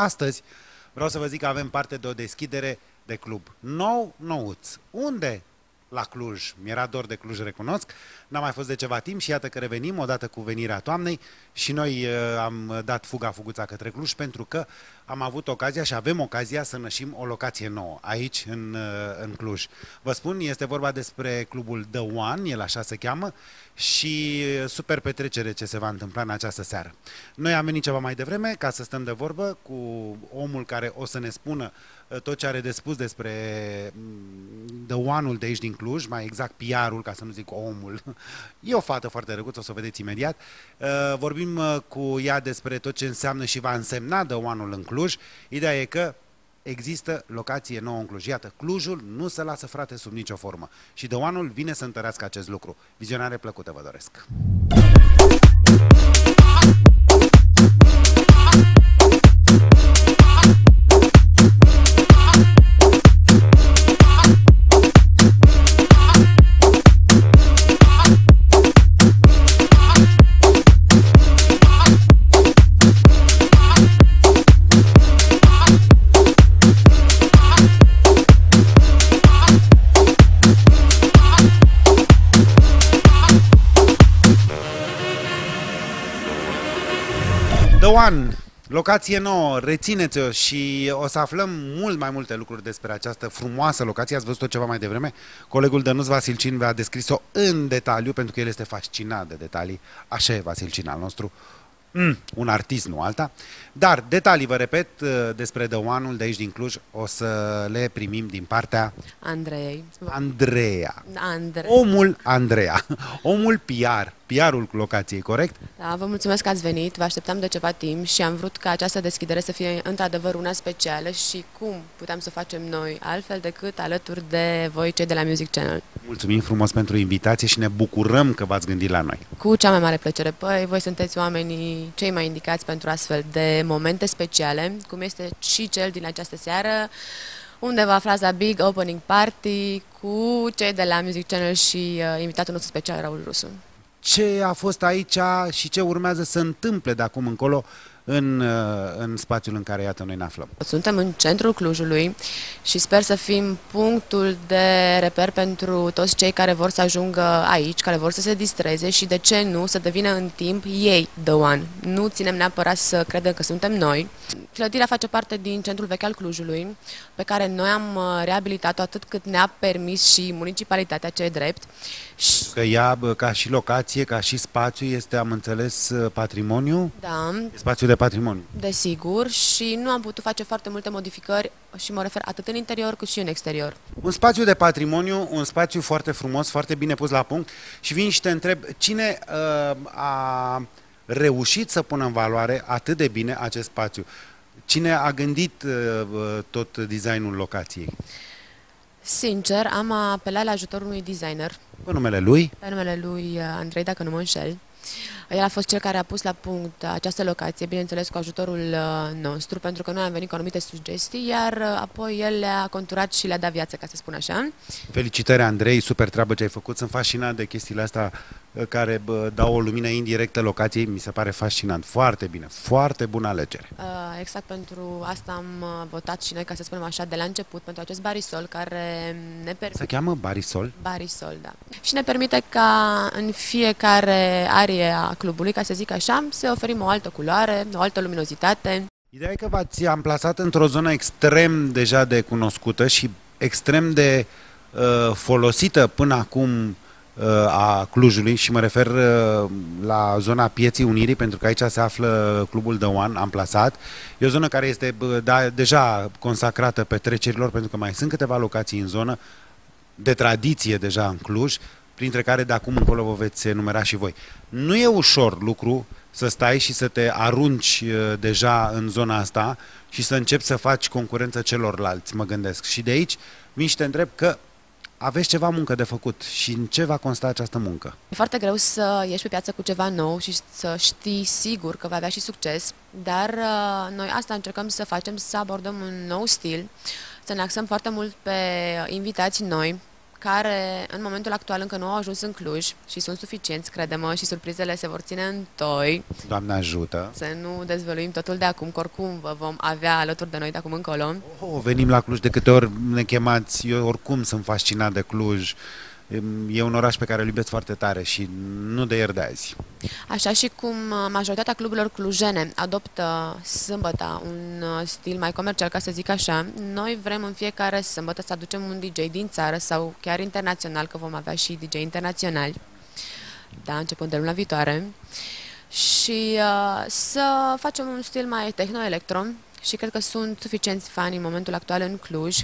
astăzi vreau să vă zic că avem parte de o deschidere de club nouț. Unde? La Cluj. Mi-era dor de Cluj, recunosc. N-am mai fost de ceva timp și iată că revenim odată cu venirea toamnei și noi am dat fuguța către Cluj pentru că am avut ocazia și avem ocazia să nășim o locație nouă aici în Cluj. Vă spun, este vorba despre clubul The One, el așa se cheamă, și super petrecere ce se va întâmpla în această seară. Noi am venit ceva mai devreme ca să stăm de vorbă cu omul care o să ne spună tot ce are de spus despre The One-ul de aici din Cluj, mai exact PR-ul, ca să nu zic omul. E o fată foarte răguță, o să o vedeți imediat. Vorbim cu ea despre tot ce înseamnă și va însemna The One-ul în Cluj. Ideea e că există locație nouă în Cluj. Iată, Clujul nu se lasă, frate, sub nicio formă. Și The One-ul vine să întărească acest lucru. Vizionare plăcută vă doresc! The One, locație nouă, rețineți-o și o să aflăm mult mai multe lucruri despre această frumoasă locație. Ați văzut-o ceva mai devreme? Colegul Dănuț Vasilcin v-a descris-o în detaliu, pentru că el este fascinat de detalii. Așa e Vasilcin al nostru, un artist, nu alta. Dar detalii, vă repet, despre The One-ul de aici din Cluj, o să le primim din partea Andrei. Andreea. Andrei. Omul Andreea. Omul PR-ul locației, corect? Da, vă mulțumesc că ați venit, vă așteptam de ceva timp și am vrut ca această deschidere să fie într-adevăr una specială și cum puteam să facem noi altfel decât alături de voi, cei de la Music Channel. Mulțumim frumos pentru invitație și ne bucurăm că v-ați gândit la noi. Cu cea mai mare plăcere. Păi, voi sunteți oamenii cei mai indicați pentru astfel de momente speciale, cum este și cel din această seară, unde vă aflați la Big Opening Party cu cei de la Music Channel și invitatul nostru special, Raul Rusu. Ce a fost aici și ce urmează să întâmple de acum încolo în spațiul în care, iată, noi ne aflăm? Suntem în centrul Clujului și sper să fim punctul de reper pentru toți cei care vor să ajungă aici, care vor să se distreze și, de ce nu, să devină în timp ei The One. Nu ținem neapărat să credem că suntem noi. Clădirea face parte din centrul vechi al Clujului, pe care noi am reabilitat-o atât cât ne-a permis și municipalitatea, ce e drept. Că ea, ca și locație, ca și spațiu, este, am înțeles, patrimoniu? Da. E spațiu de patrimoniu. Desigur, și nu am putut face foarte multe modificări și mă refer atât în interior cât și în exterior. Un spațiu de patrimoniu, un spațiu foarte frumos, foarte bine pus la punct și vin și te întreb, cine a reușit să pună în valoare atât de bine acest spațiu? Cine a gândit tot designul locației? Sincer, am apelat la ajutorul unui designer. Pe numele lui? Pe numele lui Andrei, dacă nu mă înșel. El a fost cel care a pus la punct această locație, bineînțeles cu ajutorul nostru, pentru că noi am venit cu anumite sugestii, iar apoi el le-a conturat și le-a dat viață, ca să spun așa. Felicitări, Andrei, super treabă ce ai făcut. Sunt fascinat de chestiile astea care dau o lumină indirectă locației, mi se pare fascinant. Foarte bine, foarte bună alegere. Exact pentru asta am votat și noi, ca să spunem așa, de la început, pentru acest barisol care ne permite... Se cheamă barisol? Barisol, da. Și ne permite ca în fiecare arie a clubului, ca să zic așa, să oferim o altă culoare, o altă luminozitate. Ideea e că v-ați amplasat într-o zonă extrem deja de cunoscută și extrem de folosită până acum a Clujului și mă refer la zona Pieții Unirii, pentru că aici se află clubul The One amplasat. E o zonă care este deja consacrată petrecerilor, pentru că mai sunt câteva locații în zonă de tradiție deja în Cluj, printre care de acum încolo vă veți enumera și voi. Nu e ușor lucru să stai și să te arunci deja în zona asta și să începi să faci concurență celorlalți, mă gândesc. Și de aici vin și te întreb că aveți ceva muncă de făcut și în ce va consta această muncă? E foarte greu să ieși pe piață cu ceva nou și să știi sigur că va avea și succes, dar noi asta încercăm să facem, să abordăm un nou stil, să ne axăm foarte mult pe invitații noi, care în momentul actual încă nu au ajuns în Cluj și sunt suficienți, crede-mă, și surprizele se vor ține în toi. Doamne ajută! Să nu dezvăluim totul de acum, că oricum vă vom avea alături de noi de acum încolo. Venim la Cluj de câte ori ne chemați, eu oricum sunt fascinat de Cluj. E un oraș pe care îl iubesc foarte tare și nu de ieri de azi. Așa și cum majoritatea cluburilor clujene adoptă sâmbăta un stil mai comercial, ca să zic așa, noi vrem în fiecare sâmbătă să aducem un DJ din țară sau chiar internațional, că vom avea și DJ internaționali, da, începând de luna viitoare, și să facem un stil mai techno-electro și cred că sunt suficienți fani în momentul actual în Cluj.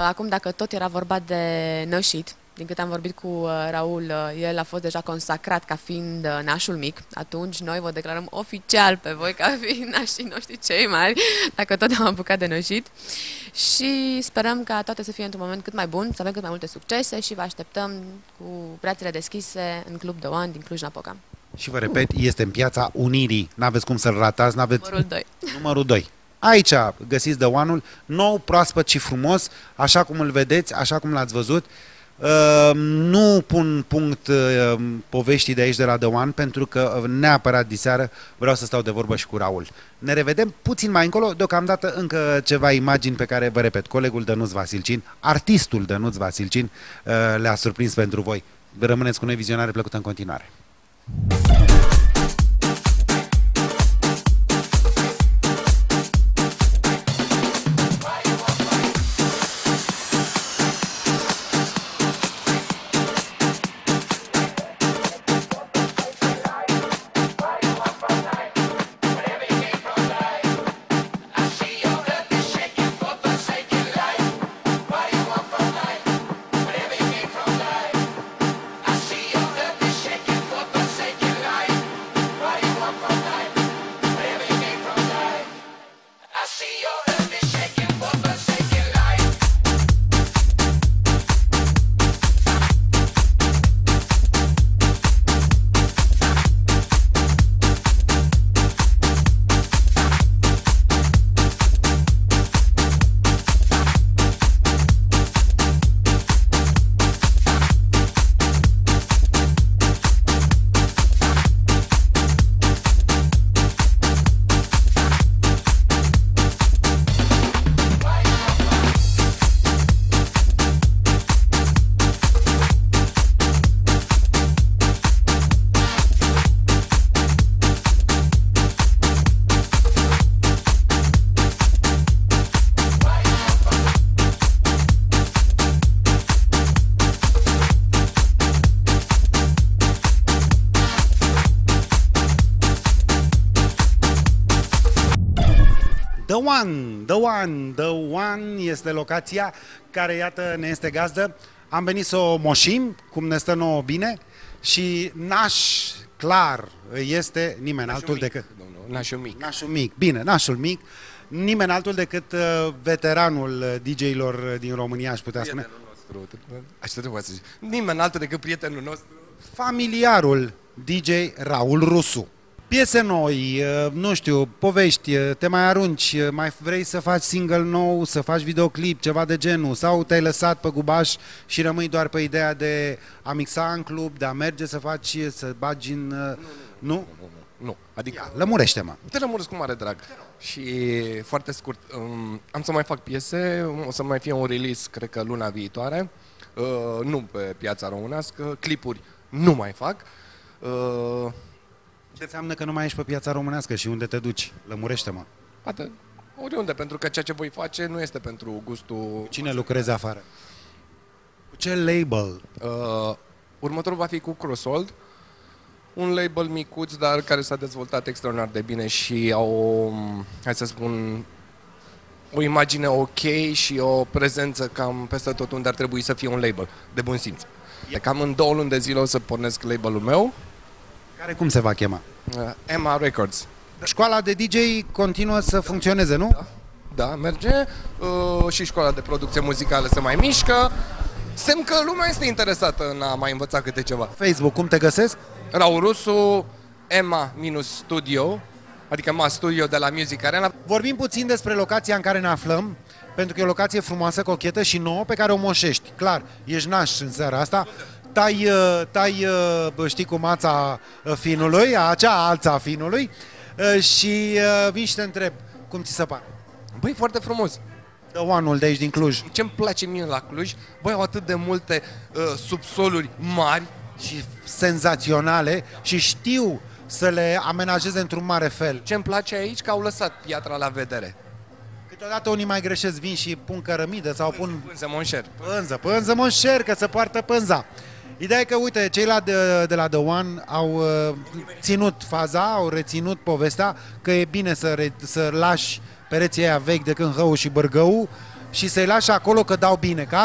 Acum, dacă tot era vorba de nășit, din cât am vorbit cu Raul, el a fost deja consacrat ca fiind nașul mic. Atunci noi vă declarăm oficial pe voi ca fiind nașii noștri cei mari, dacă tot am apucat de nășit. Și sperăm ca toate să fie într-un moment cât mai bun, să avem cât mai multe succese și vă așteptăm cu brațele deschise în Club The One din Cluj-Napoca. Și vă repet, este în Piața Unirii. N-aveți cum să-l ratați, n-aveți... Numărul 2. Numărul 2. Aici găsiți The One-ul, nou, proaspăt și frumos, așa cum îl vedeți, așa cum l-ați văzut. Nu pun punct poveștii de aici de la The One, pentru că neapărat diseară vreau să stau de vorbă și cu Raul. Ne revedem puțin mai încolo, deocamdată încă ceva imagini pe care, vă repet, colegul Dănuț Vasilcin, artistul Dănuț Vasilcin, le-a surprins pentru voi. Rămâneți cu noi, vizionare plăcută în continuare. Shaking for the shaking life. The One este locația care, iată, ne este gazdă. Am venit să o moșim, cum ne stă nouă bine, și naș, clar, este nimeni altul decât... Nașul mic. Nașul mic, bine, nașul mic, nimeni altul decât veteranul DJ-ilor din România, aș putea spune. Prietenul nostru, așa trebuie să zic. Nimeni altul decât prietenul nostru. Familiarul DJ Raul Rusu. Piese noi, nu știu, povești, te mai arunci, mai vrei să faci single nou, să faci videoclip, ceva de genul, sau te-ai lăsat pe gubaș și rămâi doar pe ideea de a mixa în club, de a merge să faci, să bagi în... Nu? Nu, adică... Lămurește-mă. Te lămuresc cu mare drag. Și foarte scurt, am să mai fac piese, o să mai fie un release, cred că luna viitoare, nu pe piața românească, clipuri nu mai fac. Ce înseamnă că nu mai ești pe piața românească și unde te duci? Lămurește-mă. Poate oriunde, pentru că ceea ce voi face nu este pentru gustul... Cine lucrezi afară? Cu ce label? Următorul va fi cu Crossold, un label micuț, dar care s-a dezvoltat extraordinar de bine și au, hai să spun, o imagine ok și o prezență cam peste tot unde ar trebui să fie un label, de bun simț. Cam în 2 luni de zile o să pornesc labelul meu. Care cum se va chema? Emma Records. Școala de DJ continuă să funcționeze, nu? Da, merge. Și școala de producție muzicală se mai mișcă. Semn că lumea este interesată în a mai învăța câte ceva. Facebook, cum te găsesc? Raul Rusu, Emma-Studio, adică Ma Studio de la Music Arena. Vorbim puțin despre locația în care ne aflăm, pentru că e o locație frumoasă, cochetă și nouă, pe care o moșești. Clar, ești naș în seara asta. Tai, știi, cu mața finului, acea alța finului, și vin și te întreb, cum ți se pare? Băi, foarte frumos. The One-ul de aici din Cluj. Ce-mi place mie la Cluj, băi, au atât de multe subsoluri mari. Și senzaționale și știu să le amenajeze într-un mare fel. Ce-mi place aici, că au lăsat piatra la vedere. Câteodată unii mai greșesc, vin și pun cărămidă sau pun... Pânză monșer. Pânză monșer, că se poartă pânza. Ideea e că, uite, cei de la The One au ținut faza, au reținut povestea, că e bine să lași pereții aia vechi de când hău și bărgău și să-i lași acolo că dau bine. Că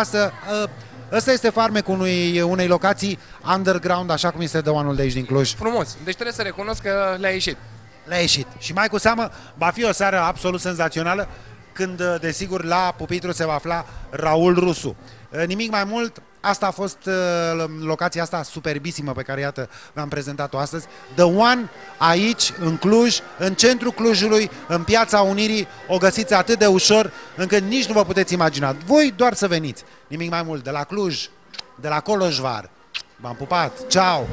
ăsta este farmecul unei locații underground, așa cum este The One-ul de aici din Cluj. Frumos. Deci trebuie să recunosc că le-a ieșit. Le-a ieșit. Și mai cu seamă, va fi o seară absolut senzațională, când, desigur, la pupitru se va afla Raul Rusu. Nimic mai mult, asta a fost locația asta superbisimă pe care, iată, v-am prezentat-o astăzi. The One, aici, în Cluj, în centrul Clujului, în Piața Unirii, o găsiți atât de ușor, încât nici nu vă puteți imagina. Voi doar să veniți. Nimic mai mult. De la Cluj, de la Colojvar. V-am pupat. Ciao!